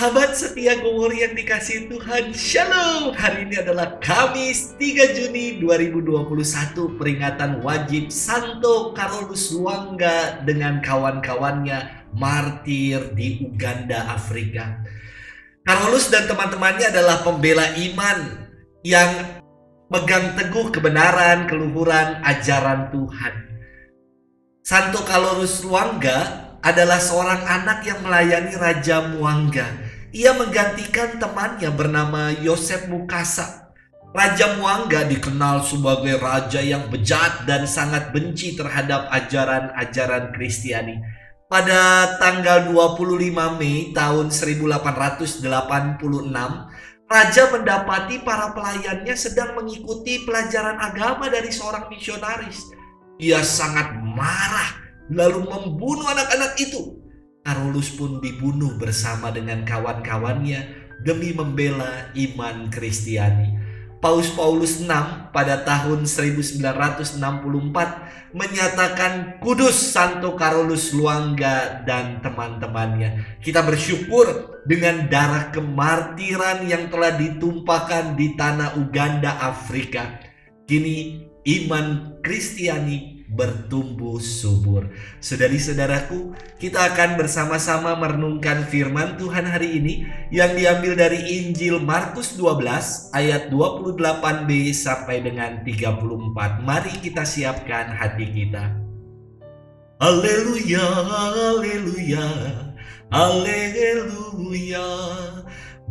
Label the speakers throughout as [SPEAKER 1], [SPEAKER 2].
[SPEAKER 1] Sahabat setia Gowor yang dikasihi Tuhan, Shalom. Hari ini adalah Kamis 3 Juni 2021, peringatan wajib Santo Carolus Lwanga dengan kawan-kawannya martir di Uganda, Afrika. Carolus dan teman-temannya adalah pembela iman yang megang teguh kebenaran, keluhuran, ajaran Tuhan. Santo Carolus Lwanga adalah seorang anak yang melayani Raja Mwanga. Ia menggantikan temannya bernama Yosef Mukasa. Raja Mwanga dikenal sebagai raja yang bejat dan sangat benci terhadap ajaran-ajaran Kristiani. Pada tanggal 25 Mei tahun 1886, Raja mendapati para pelayannya sedang mengikuti pelajaran agama dari seorang misionaris. Ia sangat marah lalu membunuh anak-anak itu. Carolus pun dibunuh bersama dengan kawan-kawannya demi membela iman Kristiani. Paus Paulus VI pada tahun 1964 menyatakan kudus Santo Carolus Lwanga dan teman-temannya. Kita bersyukur dengan darah kemartiran yang telah ditumpahkan di tanah Uganda, Afrika. Kini iman Kristiani bertumbuh subur. Saudari-saudaraku, kita akan bersama-sama merenungkan firman Tuhan hari ini yang diambil dari Injil Markus 12 ayat 28b sampai dengan 34. Mari kita siapkan hati kita. Haleluya, haleluya, haleluya.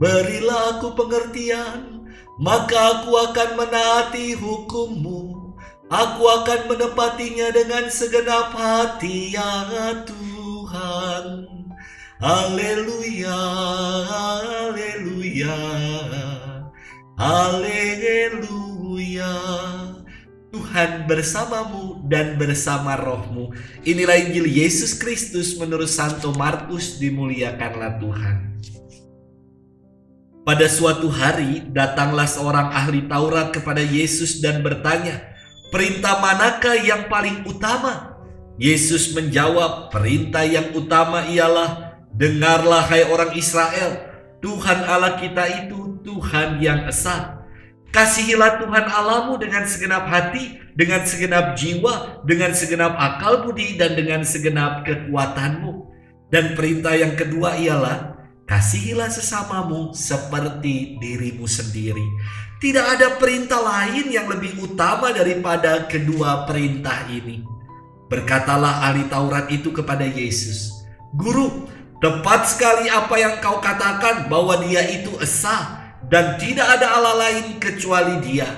[SPEAKER 1] Berilah aku pengertian, maka aku akan menaati hukum-Mu. Aku akan menepatinya dengan segenap hati, ya Tuhan. Haleluya, haleluya, haleluya. Tuhan bersamamu dan bersama rohmu. Inilah Injil Yesus Kristus menurut Santo Markus, dimuliakanlah Tuhan. Pada suatu hari, datanglah seorang ahli Taurat kepada Yesus dan bertanya, "Perintah manakah yang paling utama?" Yesus menjawab, "Perintah yang utama ialah, dengarlah hai orang Israel, Tuhan Allah kita itu Tuhan yang esa. Kasihilah Tuhan Allahmu dengan segenap hati, dengan segenap jiwa, dengan segenap akal budi, dan dengan segenap kekuatanmu. Dan perintah yang kedua ialah, kasihilah sesamamu seperti dirimu sendiri." Tidak ada perintah lain yang lebih utama daripada kedua perintah ini. Berkatalah ahli Taurat itu kepada Yesus, "Guru, tepat sekali apa yang kau katakan bahwa Dia itu esa dan tidak ada Allah lain kecuali Dia.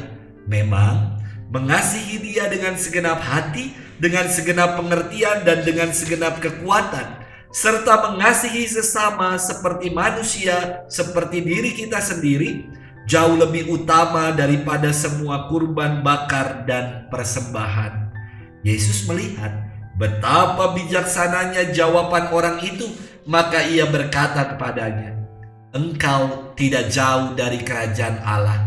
[SPEAKER 1] Memang mengasihi Dia dengan segenap hati, dengan segenap pengertian, dan dengan segenap kekuatan, serta mengasihi sesama seperti manusia, seperti diri kita sendiri, jauh lebih utama daripada semua kurban bakar dan persembahan." Yesus melihat betapa bijaksananya jawaban orang itu, maka ia berkata kepadanya, "Engkau tidak jauh dari kerajaan Allah."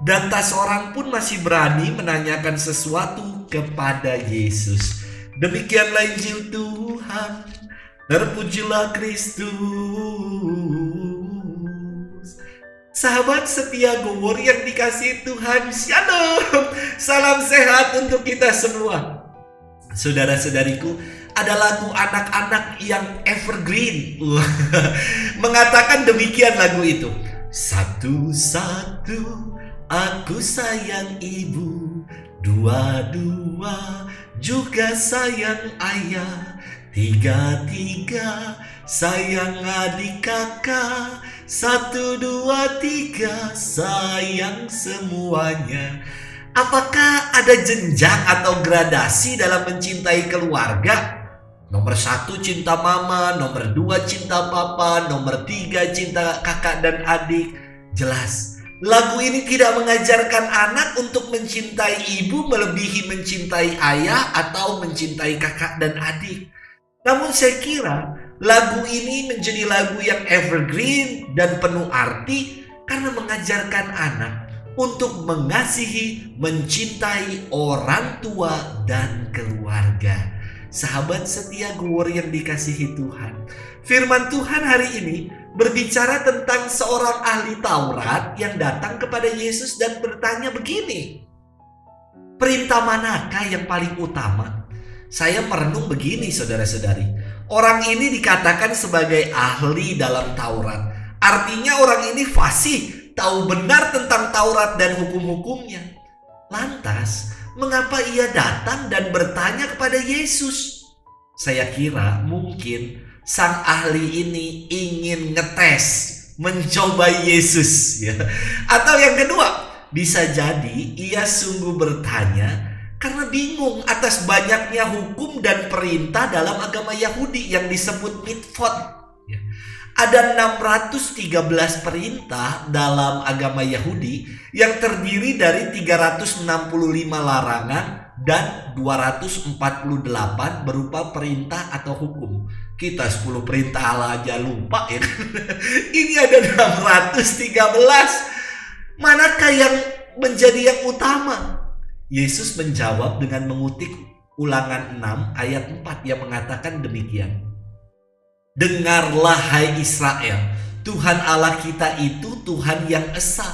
[SPEAKER 1] Dan tak seorang pun masih berani menanyakan sesuatu kepada Yesus. Demikianlah Injil Tuhan. Terpujilah Kristus. Sahabat setia Gowor yang dikasihi Tuhan, Shalom. Salam sehat untuk kita semua. Saudara-saudariku, ada lagu anak-anak yang evergreen. Mengatakan demikian lagu itu. "Satu-satu aku sayang ibu, dua-dua juga sayang ayah, tiga-tiga sayang adik kakak, satu, dua, tiga sayang semuanya." Apakah ada jenjang atau gradasi dalam mencintai keluarga? Nomor 1 cinta mama, nomor 2 cinta papa, nomor 3 cinta kakak dan adik. Jelas, lagu ini tidak mengajarkan anak untuk mencintai ibu melebihi mencintai ayah atau mencintai kakak dan adik. Namun saya kira lagu ini menjadi lagu yang evergreen dan penuh arti karena mengajarkan anak untuk mengasihi, mencintai orang tua dan keluarga. Sahabat setia Gowor yang dikasihi Tuhan, firman Tuhan hari ini berbicara tentang seorang ahli Taurat yang datang kepada Yesus dan bertanya begini, perintah manakah yang paling utama? Saya merenung begini, saudara-saudari. Orang ini dikatakan sebagai ahli dalam Taurat. Artinya orang ini fasih, tahu benar tentang Taurat dan hukum-hukumnya. Lantas, mengapa ia datang dan bertanya kepada Yesus? Saya kira mungkin sang ahli ini ingin ngetes, mencoba Yesus, ya. Atau yang kedua, bisa jadi ia sungguh bertanya karena bingung atas banyaknya hukum dan perintah dalam agama Yahudi yang disebut mitvot. Ada 613 perintah dalam agama Yahudi yang terdiri dari 365 larangan dan 248 berupa perintah atau hukum. Kita 10 perintah Allah aja lupa, ya. Ini ada 613. Manakah yang menjadi yang utama? Yesus menjawab dengan mengutip Ulangan 6 ayat 4 yang mengatakan demikian. Dengarlah hai Israel, Tuhan Allah kita itu Tuhan yang esa.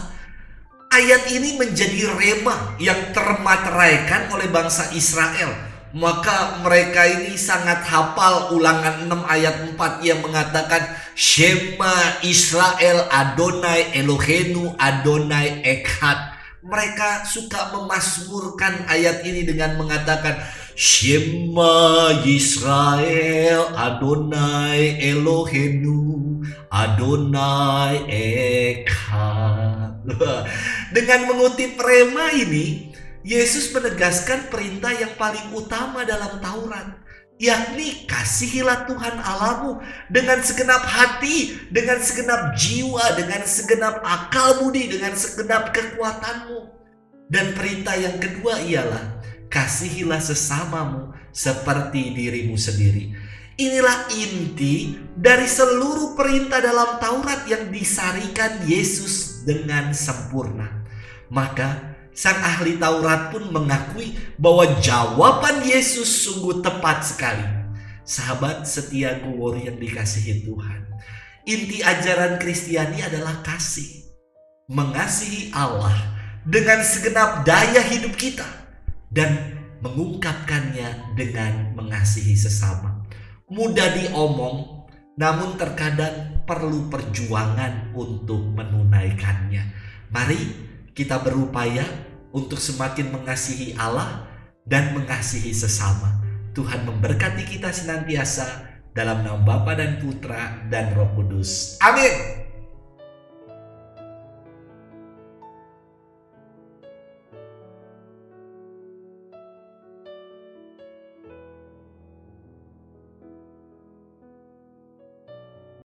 [SPEAKER 1] Ayat ini menjadi rema yang termateraikan oleh bangsa Israel. Maka mereka ini sangat hafal Ulangan 6 ayat 4 yang mengatakan Shema Israel Adonai Eloheinu Adonai Echad. Mereka suka memazmurkan ayat ini dengan mengatakan Shema Yisrael Adonai Eloheinu Adonai Echad. Dengan mengutip rema ini, Yesus menegaskan perintah yang paling utama dalam Taurat, yakni kasihilah Tuhan Allahmu dengan segenap hati, dengan segenap jiwa, dengan segenap akal budi, dengan segenap kekuatanmu. Dan perintah yang kedua ialah kasihilah sesamamu seperti dirimu sendiri. Inilah inti dari seluruh perintah dalam Taurat yang disarikan Yesus dengan sempurna. Maka sang ahli Taurat pun mengakui bahwa jawaban Yesus sungguh tepat sekali. Sahabat setia Gowor yang dikasihi Tuhan, inti ajaran Kristiani adalah kasih. Mengasihi Allah dengan segenap daya hidup kita dan mengungkapkannya dengan mengasihi sesama. Mudah diomong, namun terkadang perlu perjuangan untuk menunaikannya. Mari kita berupaya untuk semakin mengasihi Allah dan mengasihi sesama. Tuhan memberkati kita senantiasa dalam nama Bapa dan Putra dan Roh Kudus. Amin.